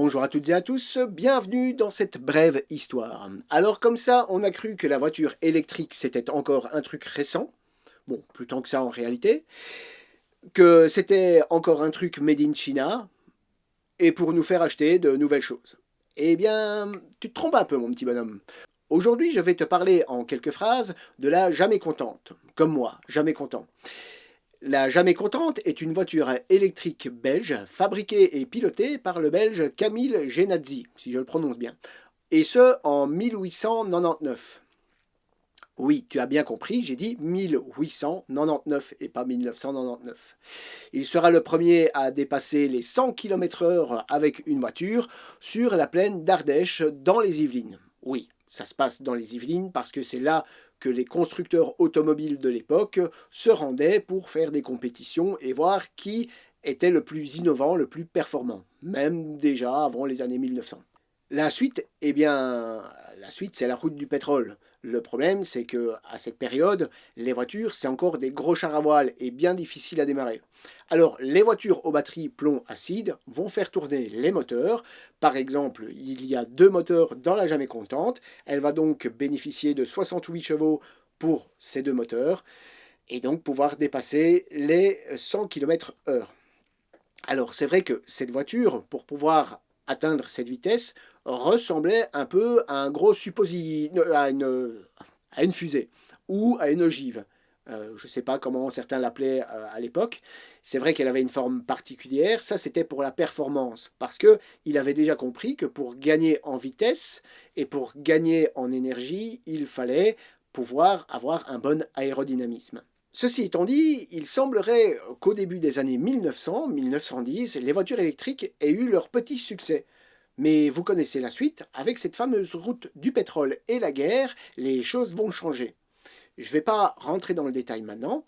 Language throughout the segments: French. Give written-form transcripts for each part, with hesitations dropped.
Bonjour à toutes et à tous, bienvenue dans cette brève histoire. Alors comme ça, on a cru que la voiture électrique c'était encore un truc récent, bon, plus tant que ça en réalité, que c'était encore un truc made in China, et pour nous faire acheter de nouvelles choses. Eh bien, tu te trompes un peu mon petit bonhomme. Aujourd'hui, je vais te parler en quelques phrases de la Jamais Contente, comme moi, Jamais Content. La Jamais Contente est une voiture électrique belge fabriquée et pilotée par le belge Camille Genazzi, si je le prononce bien, et ce en 1899. Oui, tu as bien compris, j'ai dit 1899 et pas 1999. Il sera le premier à dépasser les 100 km/h avec une voiture sur la plaine d'Ardèche dans les Yvelines. Oui, ça se passe dans les Yvelines parce que c'est là que les constructeurs automobiles de l'époque se rendaient pour faire des compétitions et voir qui était le plus innovant, le plus performant, même déjà avant les années 1900. La suite, eh bien, la suite, c'est la route du pétrole. Le problème, c'est que à cette période, les voitures, c'est encore des gros chars à voile et bien difficile à démarrer. Alors, les voitures aux batteries plomb-acide vont faire tourner les moteurs. Par exemple, il y a deux moteurs dans la Jamais Contente. Elle va donc bénéficier de 68 chevaux pour ces deux moteurs et donc pouvoir dépasser les 100 km/h. Alors, c'est vrai que cette voiture, pour pouvoir atteindre cette vitesse, ressemblait un peu à un gros à une fusée ou à une ogive. Je ne sais pas comment certains l'appelaient à l'époque. C'est vrai qu'elle avait une forme particulière. Ça, c'était pour la performance. Parce qu'il avait déjà compris que pour gagner en vitesse et pour gagner en énergie, il fallait pouvoir avoir un bon aérodynamisme. Ceci étant dit, il semblerait qu'au début des années 1900-1910, les voitures électriques aient eu leur petit succès. Mais vous connaissez la suite, avec cette fameuse route du pétrole et la guerre, les choses vont changer. Je ne vais pas rentrer dans le détail maintenant,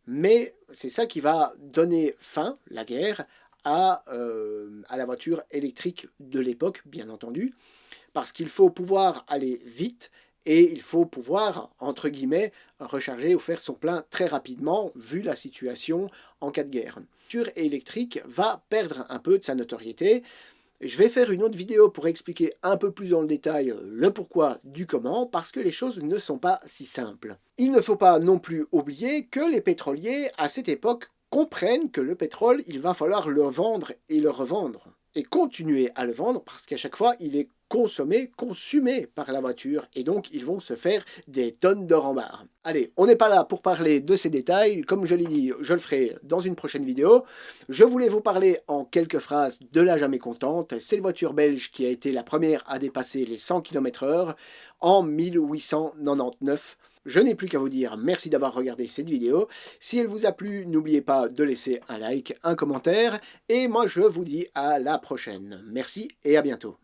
mais c'est ça qui va donner fin, la guerre, à la voiture électrique de l'époque, bien entendu, parce qu'il faut pouvoir aller vite et il faut pouvoir, entre guillemets, recharger ou faire son plein très rapidement, vu la situation en cas de guerre. La voiture électrique va perdre un peu de sa notoriété. Je vais faire une autre vidéo pour expliquer un peu plus dans le détail le pourquoi du comment, parce que les choses ne sont pas si simples. Il ne faut pas non plus oublier que les pétroliers, à cette époque, comprennent que le pétrole, il va falloir le vendre et le revendre. Et continuer à le vendre parce qu'à chaque fois, il est consumé par la voiture, et donc ils vont se faire des tonnes d'or en barre. Allez, on n'est pas là pour parler de ces détails, comme je l'ai dit, je le ferai dans une prochaine vidéo. Je voulais vous parler en quelques phrases de la Jamais Contente, cette voiture belge qui a été la première à dépasser les 100 km/h en 1899. Je n'ai plus qu'à vous dire merci d'avoir regardé cette vidéo. Si elle vous a plu, n'oubliez pas de laisser un like, un commentaire, et moi je vous dis à la prochaine. Merci et à bientôt.